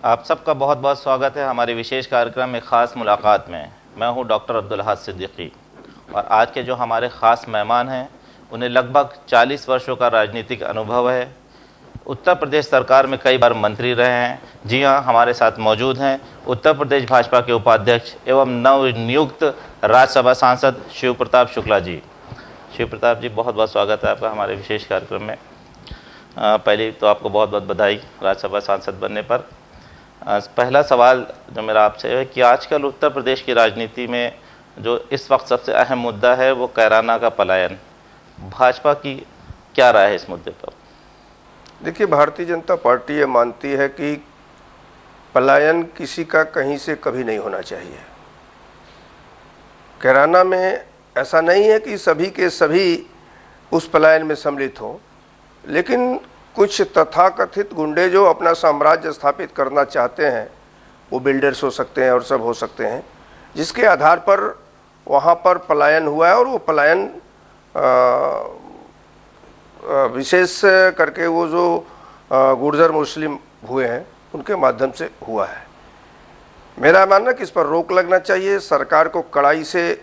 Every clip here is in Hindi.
आप सबका बहुत बहुत स्वागत है हमारे विशेष कार्यक्रम में ख़ास मुलाकात में। मैं हूं डॉक्टर अब्दुल अहद सिद्दीकी और आज के जो हमारे ख़ास मेहमान हैं उन्हें लगभग 40 वर्षों का राजनीतिक अनुभव है। उत्तर प्रदेश सरकार में कई बार मंत्री रहे हैं। जी हाँ, हमारे साथ मौजूद हैं उत्तर प्रदेश भाजपा के उपाध्यक्ष एवं नवनियुक्त राज्यसभा सांसद शिव प्रताप शुक्ला जी। शिव प्रताप जी, बहुत बहुत स्वागत है आपका हमारे विशेष कार्यक्रम में। पहले तो आपको बहुत बहुत बधाई राज्यसभा सांसद बनने पर। पहला सवाल जो मेरा आपसे है कि आजकल उत्तर प्रदेश की राजनीति में जो इस वक्त सबसे अहम मुद्दा है वो कैराना का पलायन। भाजपा की क्या राय है इस मुद्दे पर? देखिए, भारतीय जनता पार्टी ये मानती है कि पलायन किसी का कहीं से कभी नहीं होना चाहिए। कैराना में ऐसा नहीं है कि सभी के सभी उस पलायन में सम्मिलित हों, लेकिन कुछ तथाकथित गुंडे जो अपना साम्राज्य स्थापित करना चाहते हैं, वो बिल्डर्स हो सकते हैं और सब हो सकते हैं, जिसके आधार पर वहाँ पर पलायन हुआ है। और वो पलायन विशेष करके वो जो गुर्जर मुस्लिम हुए हैं उनके माध्यम से हुआ है। मेरा मानना कि इस पर रोक लगना चाहिए, सरकार को कड़ाई से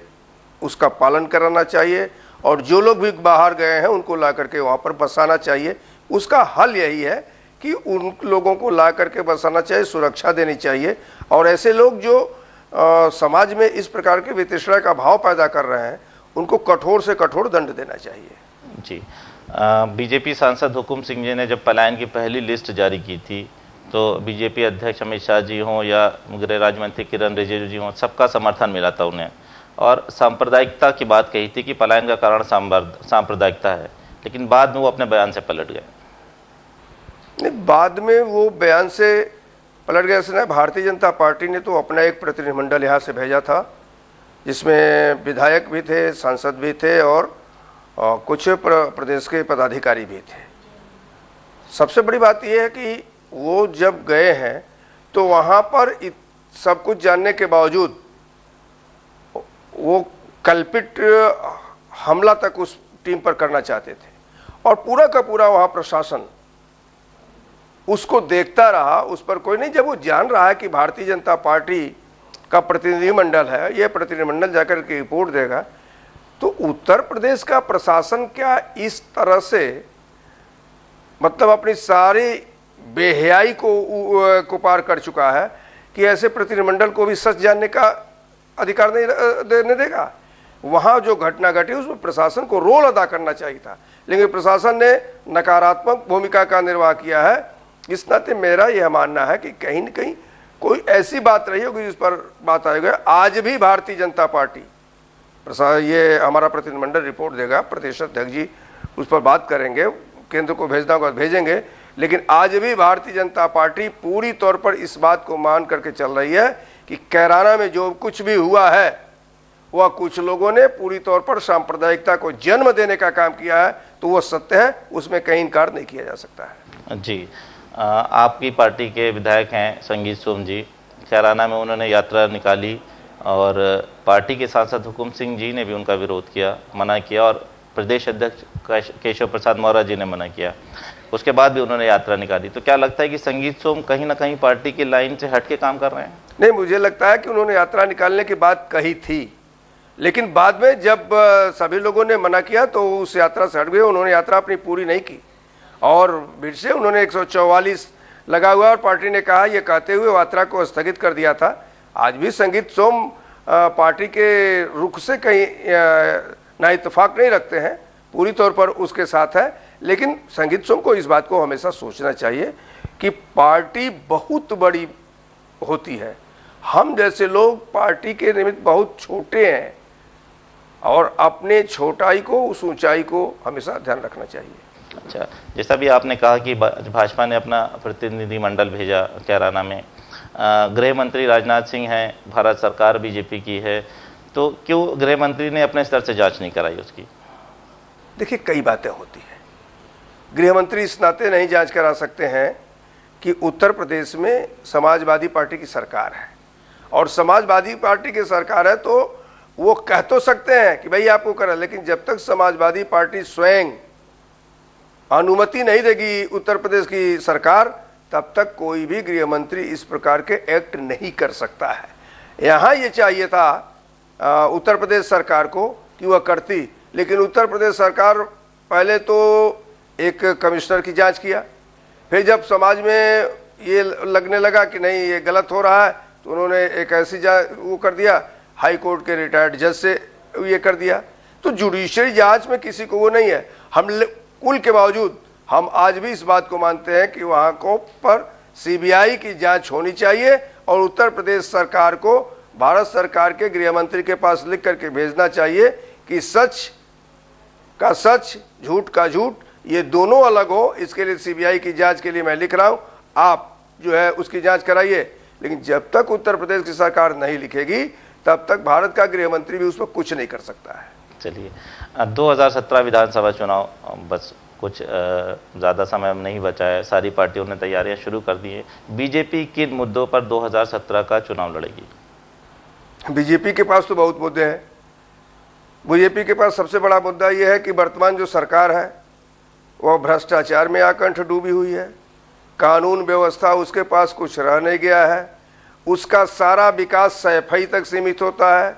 उसका पालन कराना चाहिए और जो लोग भी बाहर गए हैं उनको ला करके वहाँ पर बसाना चाहिए। उसका हल यही है कि उन लोगों को ला करके बसाना चाहिए, सुरक्षा देनी चाहिए और ऐसे लोग जो समाज में इस प्रकार के वितृष्णा का भाव पैदा कर रहे हैं उनको कठोर से कठोर दंड देना चाहिए। जी, बीजेपी सांसद हुकुम सिंह जी ने जब पलायन की पहली लिस्ट जारी की थी तो बीजेपी अध्यक्ष अमित शाह जी हों या गृह राज्य मंत्री किरण रिजिजू जी हों, सबका समर्थन मिला था उन्हें और सांप्रदायिकता की बात कही थी कि पलायन का कारण सांप्रदायिकता है, लेकिन बाद में वो अपने बयान से पलट गए। नहीं, बाद में वो बयान से पलट गए इसने भारतीय जनता पार्टी ने तो अपना एक प्रतिनिधिमंडल यहाँ से भेजा था, जिसमें विधायक भी थे, सांसद भी थे और कुछ प्रदेश के पदाधिकारी भी थे। सबसे बड़ी बात यह है कि वो जब गए हैं तो वहाँ पर सब कुछ जानने के बावजूद वो कल्पित हमला तक उस टीम पर करना चाहते थे और पूरा का पूरा वहाँ प्रशासन उसको देखता रहा, उस पर कोई नहीं। जब वो जान रहा है कि भारतीय जनता पार्टी का प्रतिनिधिमंडल है, ये प्रतिनिधिमंडल जाकर के रिपोर्ट देगा, तो उत्तर प्रदेश का प्रशासन क्या इस तरह से मतलब अपनी सारी बेहयाई को पार कर चुका है कि ऐसे प्रतिनिधिमंडल को भी सच जानने का अधिकार नहीं देने देगा। वहाँ जो घटना घटी उसमें प्रशासन को रोल अदा करना चाहिए था, लेकिन प्रशासन ने नकारात्मक भूमिका का निर्वाह किया है। इस नाते मेरा यह मानना है कि कहीं न कहीं कोई ऐसी बात रही होगी जिस पर बात आएगी। आज भी भारतीय जनता पार्टी ये हमारा प्रतिनिधिमंडल रिपोर्ट देगा, प्रदेश अध्यक्ष जी उस पर बात करेंगे, केंद्र को भेजना होगा भेजेंगे, लेकिन आज भी भारतीय जनता पार्टी पूरी तौर पर इस बात को मान करके चल रही है कि कैराना में जो कुछ भी हुआ है वह कुछ लोगों ने पूरी तौर पर सांप्रदायिकता को जन्म देने का काम किया है, तो वह सत्य है, उसमें कहीं इनकार नहीं किया जा सकता है। जी, आपकी पार्टी के विधायक हैं संगीत सोम जी। कैराना में उन्होंने यात्रा निकाली और पार्टी के सांसद हुकुम सिंह जी ने भी उनका विरोध किया, मना किया और प्रदेश अध्यक्ष केशव प्रसाद मौर्य जी ने मना किया। उसके बाद भी उन्होंने यात्रा निकाली। तो क्या लगता है कि संगीत सोम कहीं ना कहीं पार्टी की लाइन से हट के काम कर रहे हैं? नहीं, मुझे लगता है कि उन्होंने यात्रा निकालने की बात कही थी, लेकिन बाद में जब सभी लोगों ने मना किया तो उस यात्रा से हट गए। उन्होंने यात्रा अपनी पूरी नहीं की और फिर से उन्होंने 144 लगा हुआ और पार्टी ने कहा, ये कहते हुए यात्रा को स्थगित कर दिया था। आज भी संगीत सोम पार्टी के रुख से कहीं ना इत्तेफाक नहीं रखते हैं, पूरी तौर पर उसके साथ है, लेकिन संगीत सोम को इस बात को हमेशा सोचना चाहिए कि पार्टी बहुत बड़ी होती है, हम जैसे लोग पार्टी के निमित्त बहुत छोटे हैं और अपने छोटाई को, उस ऊंचाई को हमेशा ध्यान रखना चाहिए। अच्छा, जैसा भी आपने कहा कि भाजपा ने अपना प्रतिनिधिमंडल भेजा कैराना में, गृह मंत्री राजनाथ सिंह हैं, भारत सरकार बीजेपी की है, तो क्यों गृह मंत्री ने अपने स्तर से जांच नहीं कराई उसकी? देखिए, कई बातें होती हैं। गृह मंत्री इस नाते नहीं जांच करा सकते हैं कि उत्तर प्रदेश में समाजवादी पार्टी की सरकार है और समाजवादी पार्टी की सरकार है तो वो कह तो सकते हैं कि भाई आपको करा, लेकिन जब तक समाजवादी पार्टी स्वयं अनुमति नहीं देगी उत्तर प्रदेश की सरकार तब तक कोई भी गृह मंत्री इस प्रकार के एक्ट नहीं कर सकता है। यहाँ ये चाहिए था उत्तर प्रदेश सरकार को कि वह करती, लेकिन उत्तर प्रदेश सरकार पहले तो एक कमिश्नर की जांच किया, फिर जब समाज में ये लगने लगा कि नहीं ये गलत हो रहा है तो उन्होंने एक ऐसी वो कर दिया, हाई कोर्ट के रिटायर्ड जज से ये कर दिया। तो जुडिशरी जांच में किसी को वो नहीं है। हम कुल के बावजूद हम आज भी इस बात को मानते हैं कि वहाँ को पर सीबीआई की जांच होनी चाहिए और उत्तर प्रदेश सरकार को भारत सरकार के गृह मंत्री के पास लिख करके भेजना चाहिए कि सच का सच, झूठ का झूठ, ये दोनों अलग हो। इसके लिए सीबीआई की जांच के लिए मैं लिख रहा हूं, आप जो है उसकी जांच कराइए। लेकिन जब तक उत्तर प्रदेश की सरकार नहीं लिखेगी तब तक भारत का गृह मंत्री भी उस पर कुछ नहीं कर सकता है। चलिए, 2017 विधानसभा चुनाव बस कुछ ज़्यादा समय नहीं बचा है, सारी पार्टियों ने तैयारियां शुरू कर दी हैं। बीजेपी किन मुद्दों पर 2017 का चुनाव लड़ेगी? बीजेपी के पास तो बहुत मुद्दे हैं। बीजेपी के पास सबसे बड़ा मुद्दा यह है कि वर्तमान जो सरकार है वह भ्रष्टाचार में आकंठ डूबी हुई है। कानून व्यवस्था उसके पास कुछ रह नहीं गया है। उसका सारा विकास सैफई तक सीमित होता है।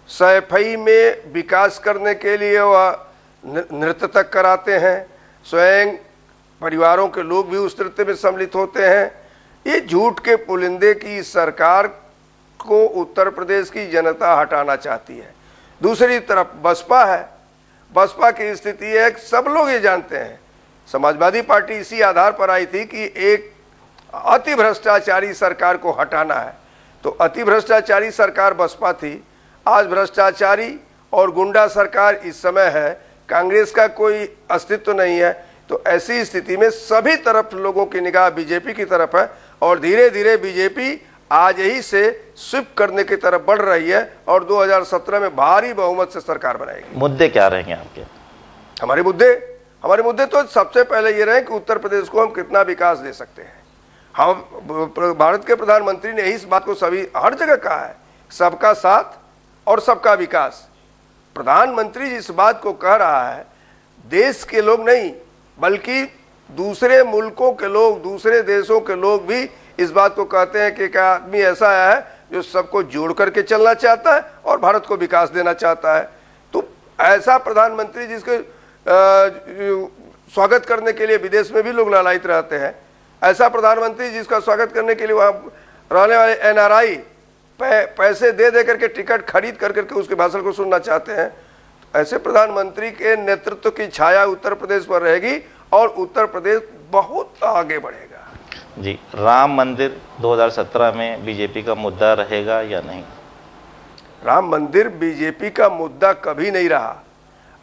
सैफई में विकास करने के लिए वह नृत्य तक कराते हैं, स्वयं परिवारों के लोग भी उस नृत्य में सम्मिलित होते हैं। ये झूठ के पुलिंदे की सरकार को उत्तर प्रदेश की जनता हटाना चाहती है। दूसरी तरफ बसपा है। बसपा की स्थिति है, सब लोग ये जानते हैं, समाजवादी पार्टी इसी आधार पर आई थी कि एक अति भ्रष्टाचारी सरकार को हटाना है। तो अति भ्रष्टाचारी सरकार बसपा थी, आज भ्रष्टाचारी और गुंडा सरकार इस समय है। कांग्रेस का कोई अस्तित्व नहीं है। तो ऐसी स्थिति में सभी तरफ लोगों की निगाह बीजेपी की तरफ है और धीरे धीरे बीजेपी आज ही से स्विप करने की तरफ बढ़ रही है और 2017 में भारी बहुमत से सरकार बनाएगी। मुद्दे क्या रहेंगे आपके? हमारे मुद्दे तो सबसे पहले ये रहे कि उत्तर प्रदेश को हम कितना विकास दे सकते हैं। हम भारत के प्रधानमंत्री ने इस बात को सभी हर जगह कहा है, सबका साथ और सबका विकास। प्रधानमंत्री जिस बात को कह रहा है, देश के लोग नहीं बल्कि दूसरे मुल्कों के लोग, दूसरे देशों के लोग भी इस बात को कहते हैं कि एक आदमी ऐसा है जो सबको जोड़ करके चलना चाहता है और भारत को विकास देना चाहता है। तो ऐसा प्रधानमंत्री जिसके स्वागत करने के लिए विदेश में भी लोग लालायित रहते हैं, ऐसा प्रधानमंत्री जिसका स्वागत करने के लिए वहाँ रहने वाले एनआरआई पैसे दे करके टिकट खरीद करके उसके भाषण को सुनना चाहते हैं, ऐसे प्रधानमंत्री के नेतृत्व की छाया उत्तर प्रदेश पर रहेगी और उत्तर प्रदेश बहुत आगे बढ़ेगा। जी, राम मंदिर 2017 में बीजेपी का मुद्दा रहेगा या नहीं? राम मंदिर बीजेपी का मुद्दा कभी नहीं रहा।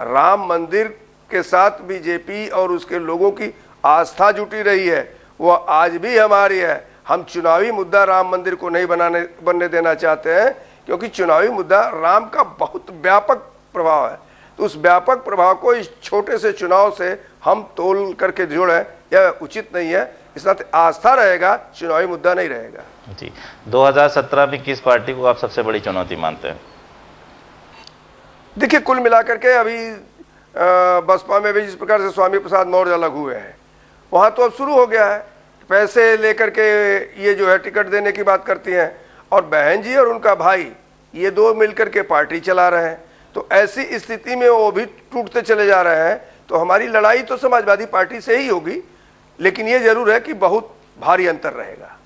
राम मंदिर के साथ बीजेपी और उसके लोगों की आस्था जुटी रही है, वह आज भी हमारी है। हम चुनावी मुद्दा राम मंदिर को नहीं बनने देना चाहते हैं, क्योंकि चुनावी मुद्दा राम का बहुत व्यापक प्रभाव है। तो उस व्यापक प्रभाव को इस छोटे से चुनाव से हम तोल करके जोड़ें, यह उचित नहीं है। इस नाते आस्था रहेगा, चुनावी मुद्दा नहीं रहेगा। जी, 2017 में किस पार्टी को आप सबसे बड़ी चुनौती मानते हैं? देखिए, कुल मिलाकर के अभी बसपा में भी जिस प्रकार से स्वामी प्रसाद मौर्य अलग हुए हैं, वहाँ तो अब शुरू हो गया है। पैसे लेकर के ये जो है टिकट देने की बात करती हैं और बहन जी और उनका भाई ये दो मिलकर के पार्टी चला रहे हैं। तो ऐसी स्थिति में वो भी टूटते चले जा रहे हैं। तो हमारी लड़ाई तो समाजवादी पार्टी से ही होगी, लेकिन ये जरूर है कि बहुत भारी अंतर रहेगा।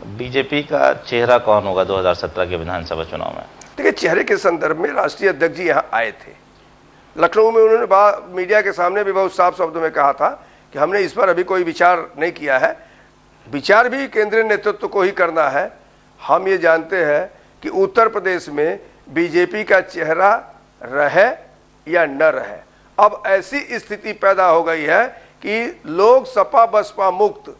बीजेपी का चेहरा कौन होगा 2017 के विधानसभा चुनाव में? देखिए, चेहरे के संदर्भ में राष्ट्रीय अध्यक्ष जी यहाँ आए थे लखनऊ में, उन्होंने मीडिया के सामने भी बहुत साफ शब्दों में कहा था कि हमने इस पर अभी कोई विचार नहीं किया है, विचार भी केंद्रीय नेतृत्व को ही करना है। हम ये जानते हैं कि उत्तर प्रदेश में बीजेपी का चेहरा रहे या न रहे। अब ऐसी स्थिति पैदा हो गई है कि लोग सपा बसपा मुक्त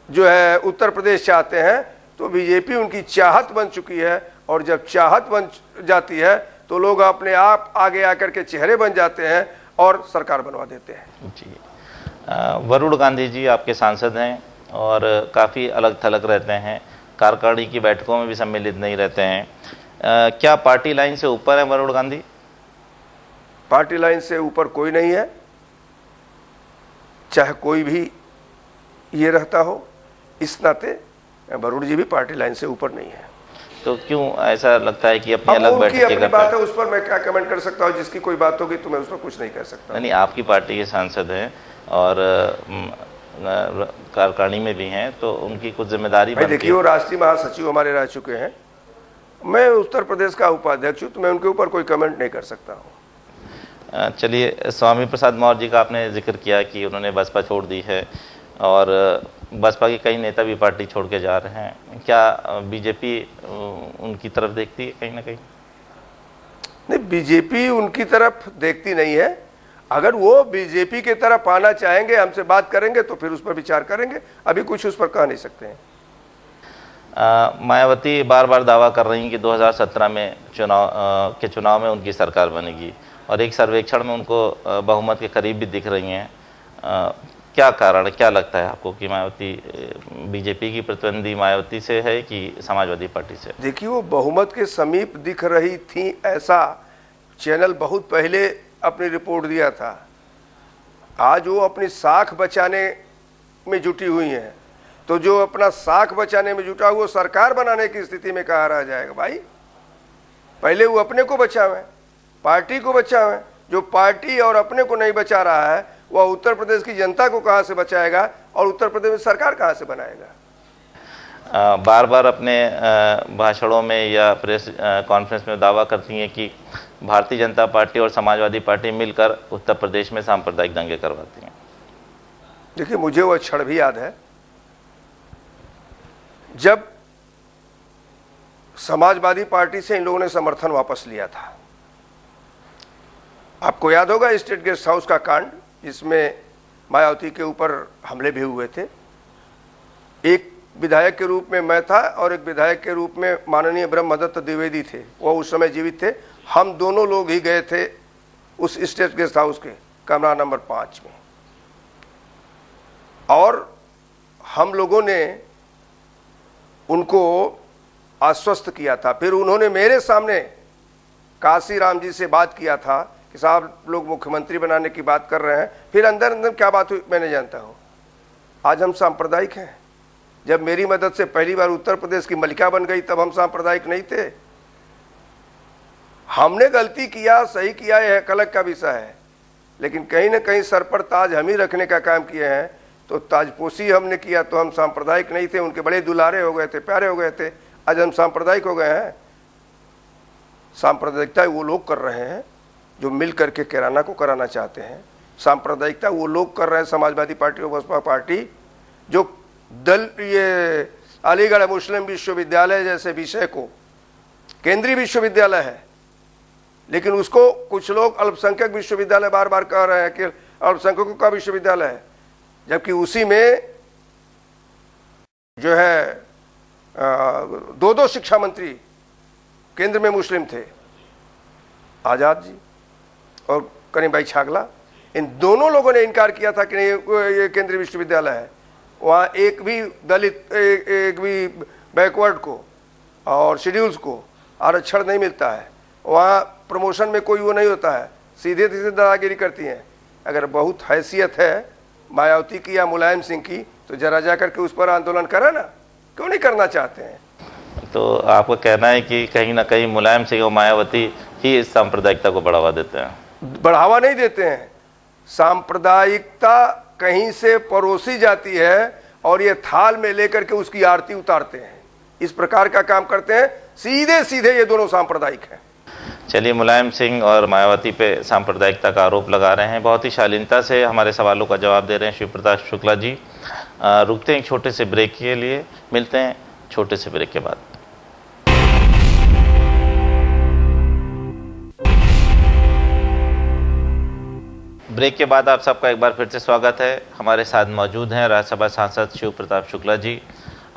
जो है उत्तर प्रदेश चाहते हैं, तो बीजेपी उनकी चाहत बन चुकी है और जब चाहत बन जाती है तो लोग अपने आप आगे आकर के चेहरे बन जाते हैं और सरकार बनवा देते हैं। जी, वरुण गांधी जी आपके सांसद हैं और काफ़ी अलग थलग रहते हैं, कार्यकारिणी की बैठकों में भी सम्मिलित नहीं रहते हैं। क्या पार्टी लाइन से ऊपर है वरुण गांधी? पार्टी लाइन से ऊपर कोई नहीं है। चाहे कोई भी ये रहता हो, इस नाते वरुण जी भी पार्टी लाइन से ऊपर नहीं है। तो क्यों ऐसा लगता है कि अपनी अब अलग उनकी बैठक अपनी बात है, उस पर मैं क्या कमेंट कर सकता हूँ? जिसकी कोई बात होगी तो मैं उस पर कुछ नहीं कह सकता। नहीं, आपकी पार्टी के सांसद हैं और कार्यकारिणी में भी हैं, तो उनकी कुछ जिम्मेदारी भाई देखिए, वो राष्ट्रीय महासचिव हमारे रह चुके हैं, मैं उत्तर प्रदेश का उपाध्यक्ष हूँ, तो मैं उनके ऊपर कोई कमेंट नहीं कर सकता हूँ। चलिए, स्वामी प्रसाद मौर्य जी का आपने जिक्र किया कि उन्होंने बसपा छोड़ दी है और बसपा के कई नेता भी पार्टी छोड़ के जा रहे हैं। क्या बीजेपी उनकी तरफ देखती है कहीं ना कहीं? नहीं, बीजेपी उनकी तरफ देखती नहीं है। अगर वो बीजेपी की तरफ आना चाहेंगे, हमसे बात करेंगे तो फिर उस पर विचार करेंगे, अभी कुछ उस पर कह नहीं सकते हैं। मायावती बार बार दावा कर रही हैं कि 2017 में चुनाव में उनकी सरकार बनेगी और एक सर्वेक्षण में उनको बहुमत के करीब भी दिख रही हैं। क्या कारण, क्या लगता है आपको कि मायावती, बीजेपी की प्रतिद्वंदी मायावती से है कि समाजवादी पार्टी से? देखिए, वो बहुमत के समीप दिख रही थी, ऐसा चैनल बहुत पहले अपनी रिपोर्ट दिया था। आज वो अपनी साख बचाने में जुटी हुई हैं, तो जो अपना साख बचाने में जुटा हुआ सरकार बनाने की स्थिति में कहाँ रह जाएगा? भाई पहले वो अपने को बचावें, पार्टी को बचावें। जो पार्टी और अपने को नहीं बचा रहा है, वह उत्तर प्रदेश की जनता को कहाँ से बचाएगा और उत्तर प्रदेश में सरकार कहाँ से बनाएगा? बार बार अपने भाषणों में या प्रेस कॉन्फ्रेंस में दावा करती हैं कि भारतीय जनता पार्टी और समाजवादी पार्टी मिलकर उत्तर प्रदेश में सांप्रदायिक दंगे करवाती हैं। देखिए, मुझे वह क्षण भी याद है जब समाजवादी पार्टी से इन लोगों ने समर्थन वापस लिया था। आपको याद होगा स्टेट गेस्ट हाउस का कांड, जिसमें मायावती के ऊपर हमले भी हुए थे। एक विधायक के रूप में मैं था और एक विधायक के रूप में माननीय ब्रह्मदत्त द्विवेदी थे, वो उस समय जीवित थे। हम दोनों लोग ही गए थे उस स्टेट गेस्ट हाउस के कमरा नंबर 5 में, और हम लोगों ने उनको आश्वस्त किया था। फिर उन्होंने मेरे सामने काशीराम जी से बात किया था कि साहब लोग मुख्यमंत्री बनाने की बात कर रहे हैं। फिर अंदर अंदर क्या बात हुई मैं नहीं जानता हूँ। आज हम सांप्रदायिक हैं। जब मेरी मदद से पहली बार उत्तर प्रदेश की मलिका बन गई, तब हम सांप्रदायिक नहीं थे। हमने गलती किया, सही किया, यह कलक का विषय है, लेकिन कहीं ना कहीं सर पर ताज हम ही रखने का काम किए हैं। तो ताजपोशी हमने किया तो हम सांप्रदायिक नहीं थे, उनके बड़े दुलारे हो गए थे, प्यारे हो गए थे। आज हम सांप्रदायिक हो गए हैं। सांप्रदायिकता वो लोग कर रहे हैं जो मिल करके किराना को कराना चाहते हैं। सांप्रदायिकता वो लोग कर रहे हैं, समाजवादी पार्टी और बसपा पार्टी, जो दल ये अलीगढ़ मुस्लिम विश्वविद्यालय जैसे विषय को केंद्रीय विश्वविद्यालय है, लेकिन उसको कुछ लोग अल्पसंख्यक विश्वविद्यालय बार बार कह रहे हैं कि अल्पसंख्यकों का विश्वविद्यालय है, जबकि उसी में जो है दो शिक्षा मंत्री केंद्र में मुस्लिम थे, आजाद जी और करीम भाई छागला। इन दोनों लोगों ने इनकार किया था कि नहीं ये केंद्रीय विश्वविद्यालय है। वहाँ एक भी दलित, एक भी बैकवर्ड को और शेड्यूल्स को आरक्षण नहीं मिलता है। वहाँ प्रमोशन में कोई वो नहीं होता है, सीधे सीधे दादागिरी करती हैं। अगर बहुत हैसियत है मायावती की या मुलायम सिंह की, तो जरा जा करके उस पर आंदोलन करा ना, क्यों नहीं करना चाहते हैं? तो आपका कहना है कि कहीं ना कहीं मुलायम सिंह और मायावती ही इस सांप्रदायिकता को बढ़ावा देते हैं? बढ़ावा नहीं देते हैं। सांप्रदायिकता कहीं से परोसी जाती है और ये थाल में लेकर के उसकी आरती उतारते हैं। इस प्रकार का काम करते हैं। सीधे सीधे ये दोनों सांप्रदायिक हैं। चलिए, मुलायम सिंह और मायावती पे सांप्रदायिकता का आरोप लगा रहे हैं, बहुत ही शालीनता से हमारे सवालों का जवाब दे रहे हैं शिव प्रताप शुक्ला जी। रुकते हैं एक छोटे से ब्रेक के लिए, मिलते हैं छोटे से ब्रेक के बाद। ब्रेक के बाद आप सबका एक बार फिर से स्वागत है। हमारे साथ मौजूद हैं राज्यसभा सांसद शिव प्रताप शुक्ला जी।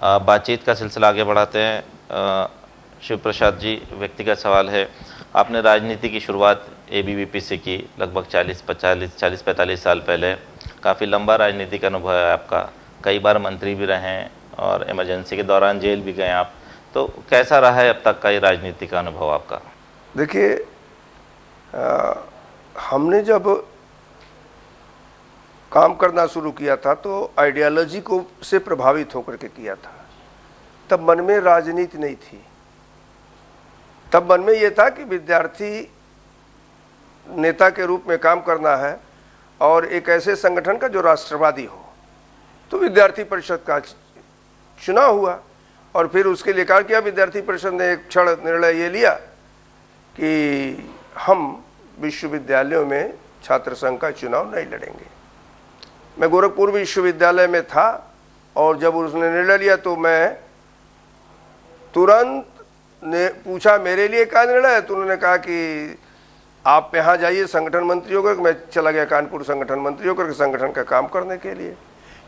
बातचीत का सिलसिला आगे बढ़ाते हैं। शिव प्रसाद जी, व्यक्तिगत सवाल है, आपने राजनीति की शुरुआत एबीवीपी से की लगभग 40-45 साल पहले। काफ़ी लंबा राजनीतिक अनुभव है आपका, कई बार मंत्री भी रहे हैं और इमरजेंसी के दौरान जेल भी गए आप। तो कैसा रहा है अब तक का ये राजनीतिक अनुभव आपका? देखिए, हमने जब काम करना शुरू किया था तो आइडियोलॉजी को से प्रभावित होकर के किया था। तब मन में राजनीति नहीं थी, तब मन में ये था कि विद्यार्थी नेता के रूप में काम करना है और एक ऐसे संगठन का जो राष्ट्रवादी हो। तो विद्यार्थी परिषद का चुनाव हुआ और फिर उसके लिए कार्य किया। विद्यार्थी परिषद ने एक क्षण निर्णय ये लिया कि हम विश्वविद्यालयों में छात्र संघ का चुनाव नहीं लड़ेंगे। मैं गोरखपुर विश्वविद्यालय में था और जब उसने निर्णय लिया तो मैं तुरंत ने पूछा मेरे लिए क्या निर्णय है। तो उन्होंने कहा कि आप यहाँ जाइए संगठन मंत्री होकर। मैं चला गया कानपुर संगठन मंत्री होकर के संगठन का काम करने के लिए।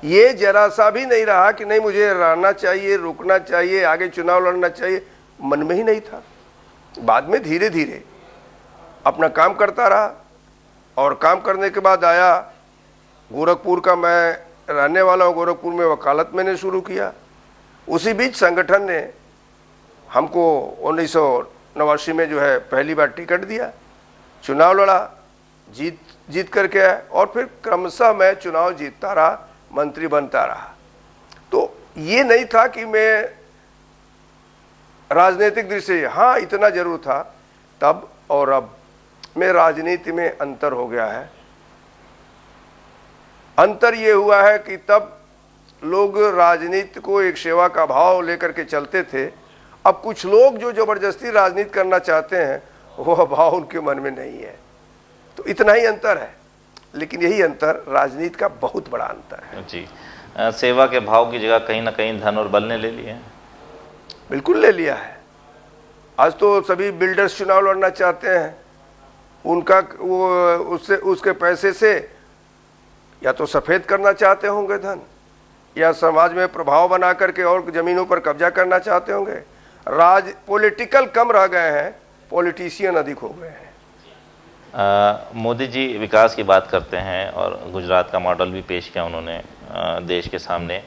ये जरा सा भी नहीं रहा कि नहीं मुझे रहना चाहिए, रुकना चाहिए, आगे चुनाव लड़ना चाहिए, मन में ही नहीं था। बाद में धीरे धीरे अपना काम करता रहा और काम करने के बाद आया गोरखपुर का, मैं रहने वाला हूँ गोरखपुर में, वकालत मैंने शुरू किया। उसी बीच संगठन ने हमको 1989 में जो है पहली बार टिकट दिया, चुनाव लड़ा, जीत करके आया और फिर क्रमशः मैं चुनाव जीतता रहा, मंत्री बनता रहा। तो ये नहीं था कि मैं राजनीतिक दृष्टि से, हाँ इतना जरूर था तब और अब में राजनीति में अंतर हो गया है। अंतर ये हुआ है कि तब लोग राजनीति को एक सेवा का भाव लेकर के चलते थे। अब कुछ लोग जो जबरदस्ती राजनीति करना चाहते हैं वो भाव उनके मन में नहीं है। तो इतना ही अंतर है, लेकिन यही अंतर राजनीति का बहुत बड़ा अंतर है। जी, सेवा के भाव की जगह कहीं ना कहीं धन और बल ने ले लिया है। बिल्कुल ले लिया है। आज तो सभी बिल्डर्स चुनाव लड़ना चाहते हैं, उनका वो उससे उसके पैसे से या तो सफेद करना चाहते होंगे धन, या समाज में प्रभाव बना करके और जमीनों पर कब्जा करना चाहते होंगे। पॉलिटिकल कम रह गए हैं, पॉलिटिशियन अधिक हो गए हैं। मोदी जी विकास की बात करते हैं और गुजरात का मॉडल भी पेश किया उन्होंने देश के सामने।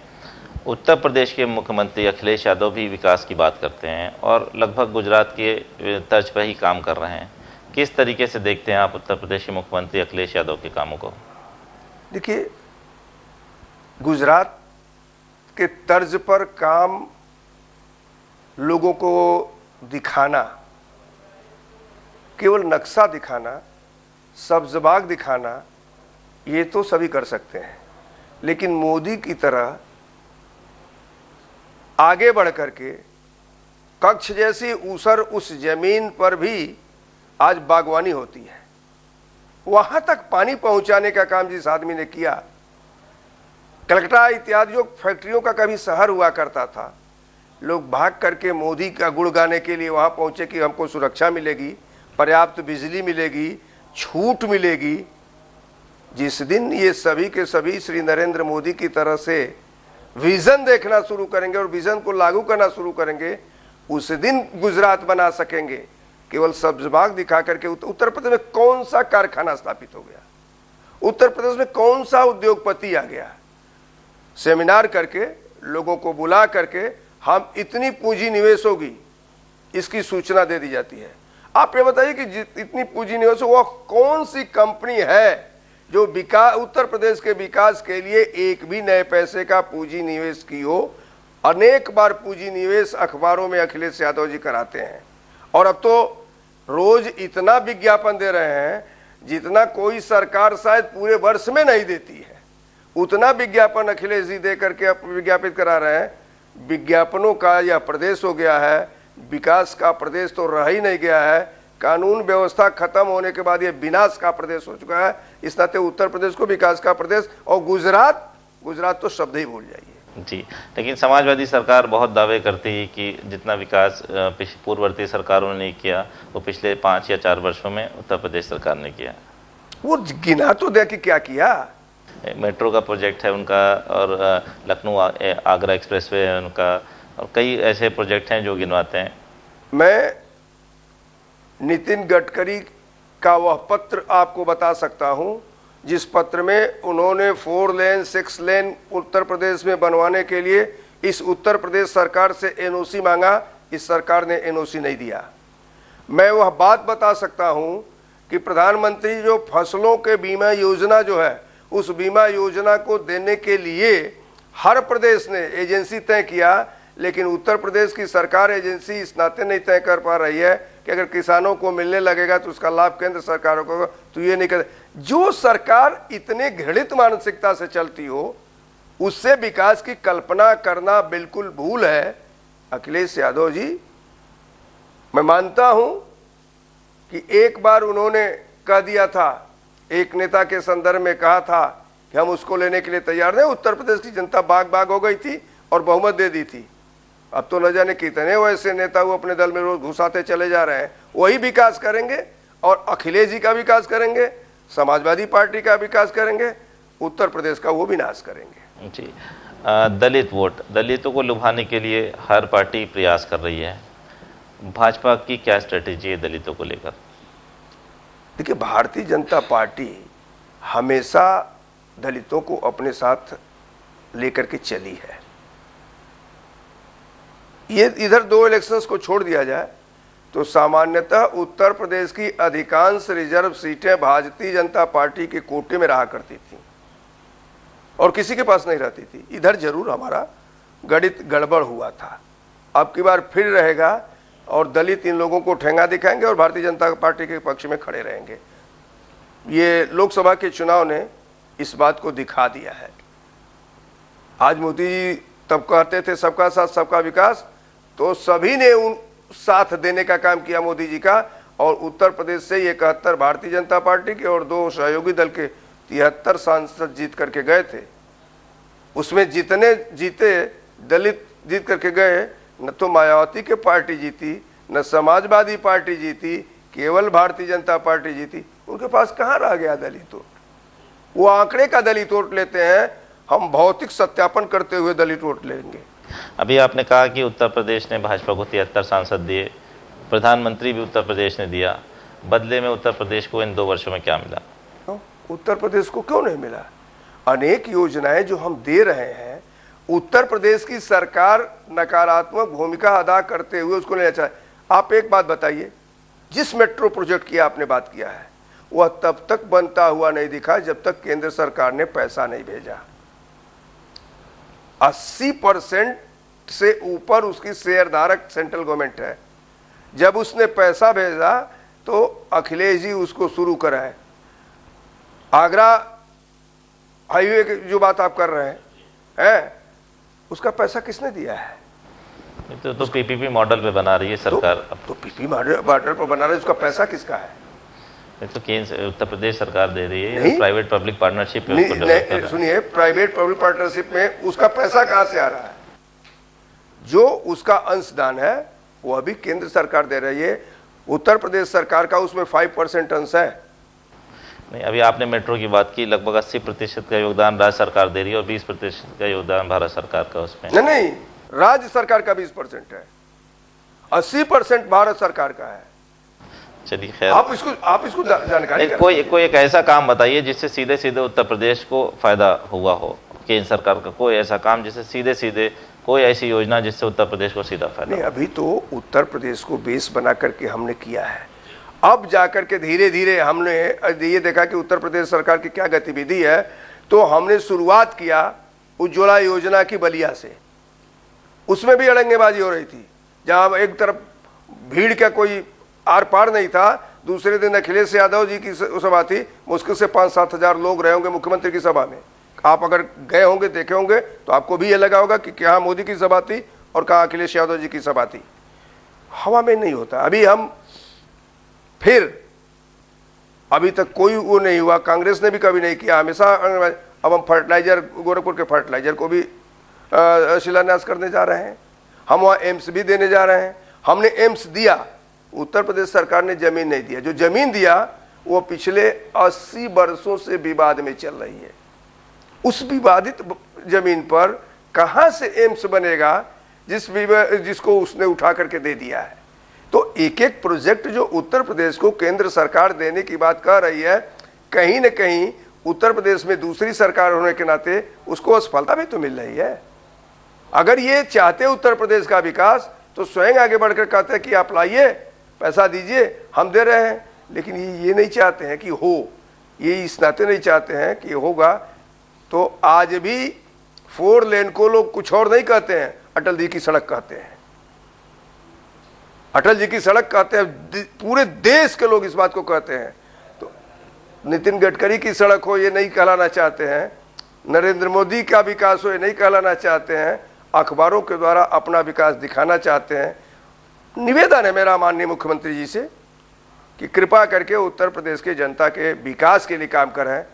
उत्तर प्रदेश के मुख्यमंत्री अखिलेश यादव भी विकास की बात करते हैं और लगभग गुजरात के तर्ज पर ही काम कर रहे हैं। किस तरीके से देखते हैं आप उत्तर प्रदेश के मुख्यमंत्री अखिलेश यादव के कामों को? देखिए, गुजरात के तर्ज पर काम लोगों को दिखाना, केवल नक्शा दिखाना, सब्ज़बाग दिखाना, ये तो सभी कर सकते हैं। लेकिन मोदी की तरह आगे बढ़ करके कच्छ जैसी ऊसर उस जमीन पर भी आज बागवानी होती है, वहां तक पानी पहुंचाने का काम जिस आदमी ने किया। कलकत्ता इत्यादि जो फैक्ट्रियों का कभी शहर हुआ करता था, लोग भाग करके मोदी का गुण गाने के लिए वहां पहुंचे कि हमको सुरक्षा मिलेगी, पर्याप्त बिजली मिलेगी, छूट मिलेगी। जिस दिन ये सभी के सभी श्री नरेंद्र मोदी की तरह से विजन देखना शुरू करेंगे और विजन को लागू करना शुरू करेंगे, उस दिन गुजरात बना सकेंगे। केवल सब्ज़बाग दिखा करके उत्तर प्रदेश में कौन सा कारखाना स्थापित हो गया, उत्तर प्रदेश में कौन सा उद्योगपति आ गया? सेमिनार करके लोगों को बुला करके हम इतनी पूंजी निवेश होगी इसकी सूचना दे दी जाती है। आप ये बताइए कि इतनी पूंजी निवेश हो, वह कौन सी कंपनी है जो उत्तर प्रदेश के विकास के लिए एक भी नए पैसे का पूंजी निवेश की हो? अनेक बार पूंजी निवेश अखबारों में अखिलेश यादव जी कराते हैं और अब तो रोज इतना विज्ञापन दे रहे हैं जितना कोई सरकार शायद पूरे वर्ष में नहीं देती है। उतना विज्ञापन अखिलेश जी दे करके विज्ञापित करा रहे हैं। विज्ञापनों का यह प्रदेश हो गया है, विकास का प्रदेश तो रह ही नहीं गया है। कानून व्यवस्था खत्म होने के बाद यह विनाश का प्रदेश हो चुका है। इस नाते उत्तर प्रदेश को विकास का प्रदेश और गुजरात तो शब्द ही भूल जाइए। जी, लेकिन समाजवादी सरकार बहुत दावे करती है कि जितना विकास पूर्ववर्ती सरकारों ने नहीं किया वो पिछले 5 या 4 वर्षों में उत्तर प्रदेश सरकार ने किया। वो गिना तो दे कि क्या किया। मेट्रो का प्रोजेक्ट है उनका और लखनऊ आगरा एक्सप्रेसवे है उनका, और कई ऐसे प्रोजेक्ट हैं जो गिनवाते हैं। मैं नितिन गडकरी का वह पत्र आपको बता सकता हूं जिस पत्र में उन्होंने 4 लेन 6 लेन उत्तर प्रदेश में बनवाने के लिए इस उत्तर प्रदेश सरकार से एनओसी मांगा। इस सरकार ने एनओसी नहीं दिया। मैं वह बात बता सकता हूं कि प्रधानमंत्री जो फसलों के बीमा योजना जो है उस बीमा योजना को देने के लिए हर प्रदेश ने एजेंसी तय किया, लेकिन उत्तर प्रदेश की सरकार एजेंसी इस नाते नहीं तय कर पा रही है कि अगर किसानों को मिलने लगेगा तो उसका लाभ केंद्र सरकार को, तो ये नहीं कर। जो सरकार इतने घृणित मानसिकता से चलती हो उससे विकास की कल्पना करना बिल्कुल भूल है। अखिलेश यादव जी, मैं मानता हूं कि एक बार उन्होंने कह दिया था, एक नेता के संदर्भ में कहा था कि हम उसको लेने के लिए तैयार नहीं। उत्तर प्रदेश की जनता बाग बाग हो गई थी और बहुमत दे दी थी। अब तो न जाने कितने वैसे नेता वो अपने दल में रोज घुसाते चले जा रहे हैं। वही विकास करेंगे और अखिलेश जी का विकास करेंगे, समाजवादी पार्टी का विकास करेंगे, उत्तर प्रदेश का वो विनाश करेंगे। जी, दलित वोट, दलितों को लुभाने के लिए हर पार्टी प्रयास कर रही है। भाजपा की क्या स्ट्रेटेजी है दलितों को लेकर? देखिए, भारतीय जनता पार्टी हमेशा दलितों को अपने साथ लेकर के चली है। ये इधर दो इलेक्शंस को छोड़ दिया जाए तो सामान्यतः उत्तर प्रदेश की अधिकांश रिजर्व सीटें भारतीय जनता पार्टी के कोटे में रहा करती थी और किसी के पास नहीं रहती थी। इधर जरूर हमारा गणित गड़बड़ हुआ था। अब की बार फिर रहेगा और दलित इन लोगों को ठेंगा दिखाएंगे और भारतीय जनता पार्टी के पक्ष में खड़े रहेंगे। ये लोकसभा के चुनाव ने इस बात को दिखा दिया है। आज मोदी जी तब कहते थे सबका साथ सबका विकास, तो सभी ने उन साथ देने का काम किया मोदी जी का, और उत्तर प्रदेश से 71 भारतीय जनता पार्टी के और 2 सहयोगी दल के 73 सांसद जीत करके गए थे। उसमें जितने जीते दलित जीत करके गए। न तो मायावती की पार्टी जीती, न समाजवादी पार्टी जीती, केवल भारतीय जनता पार्टी जीती। उनके पास कहाँ रह गया दलित वोट? वो आंकड़े का दलित वोट लेते हैं, हम भौतिक सत्यापन करते हुए दलित वोट लेंगे। अभी आपने कहा कि उत्तर प्रदेश ने भाजपा को 73 सांसद दिए, प्रधानमंत्री भी उत्तर प्रदेश ने दिया। बदले में उत्तर प्रदेश को इन 2 वर्षों में क्या मिला? उत्तर प्रदेश को क्यों नहीं मिला? अनेक योजनाएं जो हम दे रहे हैं, उत्तर प्रदेश की सरकार नकारात्मक भूमिका अदा करते हुए उसको लेना चाहे। आप एक बात बताइए, जिस मेट्रो प्रोजेक्ट की आपने बात किया है वह तब तक बनता हुआ नहीं दिखा जब तक केंद्र सरकार ने पैसा नहीं भेजा। 80% से ऊपर उसकी शेयरधारक सेंट्रल गवर्नमेंट है। जब उसने पैसा भेजा तो अखिलेश जी उसको शुरू कराए। आगरा हाईवे की जो बात आप कर रहे हैं, उसका पैसा किसने दिया है? तो पीपीपी मॉडल पे बना रही है सरकार। तो पीपीपी मॉडल पर बना रही है, उसका पैसा किसका है? तो केंद्र उत्तर प्रदेश सरकार दे रही है, प्राइवेट पब्लिक पार्टनरशिप में उसको डेवलप कर रहा है। सुनिए, प्राइवेट पब्लिक पार्टनरशिप में उसका पैसा कहां से आ रहा है? जो उसका अंशदान है वो अभी केंद्र सरकार दे रही है। उत्तर प्रदेश सरकार का उसमें 5% अंश है। नहीं, अभी आपने मेट्रो की बात की, लगभग 80% का योगदान राज्य सरकार दे रही है और 20% का योगदान भारत सरकार का उसमें। नहीं, राज्य सरकार का 20% है, 80% भारत सरकार का है। चलिए खैर, आप इसको जानकारी कोई एक ऐसा काम बताइए जिससे सीधे सीधे उत्तर प्रदेश को फायदा हुआ हो, केंद्र सरकार का कोई ऐसा काम जिससे सीधे सीधे, कोई ऐसी योजना जिससे उत्तर प्रदेश को सीधा फायदा। नहीं, अभी तो उत्तर प्रदेश को बेस बना करके हमने किया है। अब जाकर के धीरे धीरे हमने ये देखा कि उत्तर प्रदेश सरकार की क्या गतिविधि है, तो हमने शुरुआत किया उज्ज्वला योजना की बलिया से। उसमें भी अड़ंगेबाजी हो रही थी, जहां एक तरफ भीड़ का कोई आर पार नहीं था, दूसरे दिन अखिलेश यादव जी की सभा थी, मुश्किल से 5-7 हजार लोग रहे होंगे मुख्यमंत्री की सभा में। आप अगर गए होंगे, देखे होंगे, तो आपको भी ये लगा होगा कि क्या मोदी की सभा थी और कहाँ अखिलेश यादव जी की सभा थी। हवा में नहीं होता। अभी हम फिर अभी तक कोई वो नहीं हुआ, कांग्रेस ने भी कभी नहीं किया, हमेशा। अब हम फर्टिलाइजर, गोरखपुर के फर्टिलाइजर को भी शिलान्यास करने जा रहे हैं। हम वहाँ एम्स भी देने जा रहे हैं। हमने एम्स दिया, उत्तर प्रदेश सरकार ने जमीन नहीं दिया। जो जमीन दिया वो पिछले 80 वर्षों से विवाद में चल रही है। उस विवादित जमीन पर कहां से एम्स बनेगा जिसको उसने उठा करके दे दिया है। तो एक एक प्रोजेक्ट जो उत्तर प्रदेश को केंद्र सरकार देने की बात कह रही है, कहीं न कहीं उत्तर प्रदेश में दूसरी सरकार होने के नाते उसको असफलता भी तो मिल रही है। अगर ये चाहते उत्तर प्रदेश का विकास तो स्वयं आगे बढ़कर कहते हैं कि आप लाइए, पैसा दीजिए, हम दे रहे हैं। लेकिन ये नहीं चाहते हैं कि हो। ये इस नाते नहीं चाहते हैं कि होगा। तो आज भी 4 लेन को लोग कुछ और नहीं कहते हैं, अटल जी की सड़क कहते हैं। अटल जी की सड़क कहते हैं, पूरे देश के लोग इस बात को कहते हैं। तो नितिन गडकरी की सड़क हो ये नहीं कहलाना चाहते हैं, नरेंद्र मोदी का विकास हो ये नहीं कहलाना चाहते हैं, अखबारों के द्वारा अपना विकास दिखाना चाहते हैं। निवेदन है मेरा माननीय मुख्यमंत्री जी से कि कृपा करके उत्तर प्रदेश के जनता के विकास के लिए काम करें,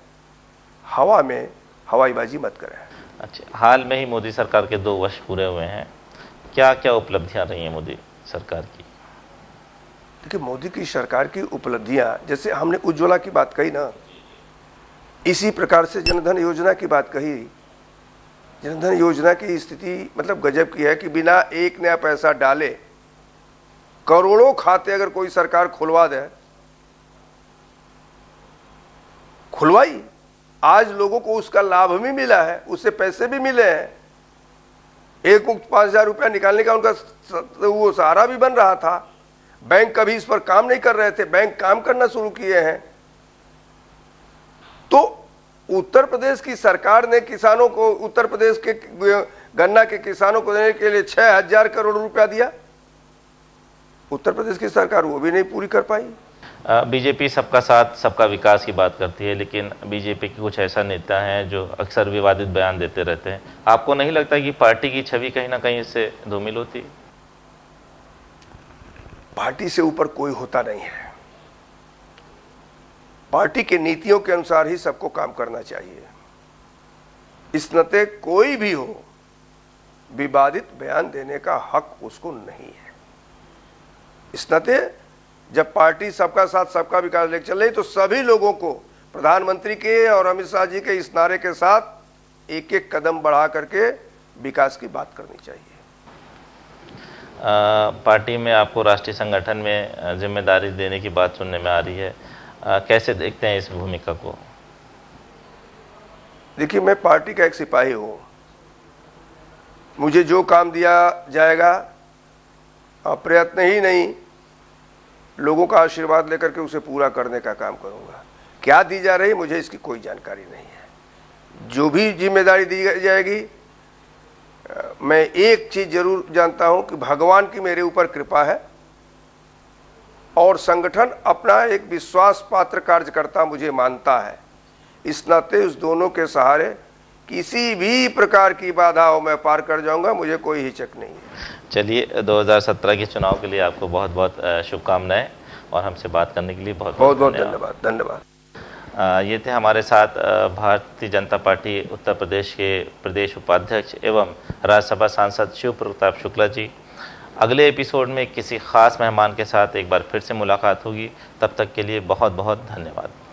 हवा में हवाईबाजी मत करें। अच्छा, हाल में ही मोदी सरकार के 2 वर्ष पूरे हुए हैं, क्या क्या उपलब्धियां रही हैं मोदी सरकार की? देखिए, मोदी की सरकार की उपलब्धियां, जैसे हमने उज्ज्वला की बात कही ना, इसी प्रकार से जनधन योजना की बात कही। जनधन योजना की स्थिति मतलब गजब की है कि बिना एक नया पैसा डाले करोड़ों खाते अगर कोई सरकार खुलवा दे, खुलवाई, आज लोगों को उसका लाभ भी मिला है, उससे पैसे भी मिले हैं। एक मुक्त 5,000 रुपया निकालने का उनका वो सहारा भी बन रहा था। बैंक कभी इस पर काम नहीं कर रहे थे, बैंक काम करना शुरू किए हैं। तो उत्तर प्रदेश की सरकार ने किसानों को, उत्तर प्रदेश के गन्ना के किसानों को देने के लिए 6,000 करोड़ रुपया दिया। उत्तर प्रदेश की सरकार वो भी नहीं पूरी कर पाई। बीजेपी सबका साथ सबका विकास की बात करती है, लेकिन बीजेपी के कुछ ऐसा नेता हैं जो अक्सर विवादित बयान देते रहते हैं। आपको नहीं लगता कि पार्टी की छवि कहीं ना कहीं इससे धूमिल होती? पार्टी से ऊपर कोई होता नहीं है। पार्टी के नीतियों के अनुसार ही सबको काम करना चाहिए। इस नाते कोई भी हो, विवादित बयान देने का हक उसको नहीं है। इस नाते जब पार्टी सबका साथ सबका विकास लेकर चल रही, तो सभी लोगों को प्रधानमंत्री के और अमित शाह जी के इस नारे के साथ एक एक कदम बढ़ा करके विकास की बात करनी चाहिए। पार्टी में आपको राष्ट्रीय संगठन में जिम्मेदारी देने की बात सुनने में आ रही है, कैसे देखते हैं इस भूमिका को? देखिए, मैं पार्टी का एक सिपाही हूं। मुझे जो काम दिया जाएगा, प्रयत्न ही नहीं, लोगों का आशीर्वाद लेकर के उसे पूरा करने का काम करूंगा। क्या दी जा रही मुझे इसकी कोई जानकारी नहीं है। जो भी जिम्मेदारी दी जाएगी, मैं एक चीज जरूर जानता हूं कि भगवान की मेरे ऊपर कृपा है और संगठन अपना एक विश्वास पात्र कार्यकर्ता मुझे मानता है। इस नाते उस दोनों के सहारे किसी भी प्रकार की बाधा हो मैं पार कर जाऊंगा, मुझे कोई हिचक नहीं है। चलिए, 2017 के चुनाव के लिए आपको बहुत बहुत शुभकामनाएं और हमसे बात करने के लिए बहुत बहुत धन्यवाद। ये थे हमारे साथ भारतीय जनता पार्टी उत्तर प्रदेश के प्रदेश उपाध्यक्ष एवं राज्यसभा सांसद शिव प्रताप शुक्ला जी। अगले एपिसोड में किसी खास मेहमान के साथ एक बार फिर से मुलाकात होगी। तब तक के लिए बहुत बहुत धन्यवाद।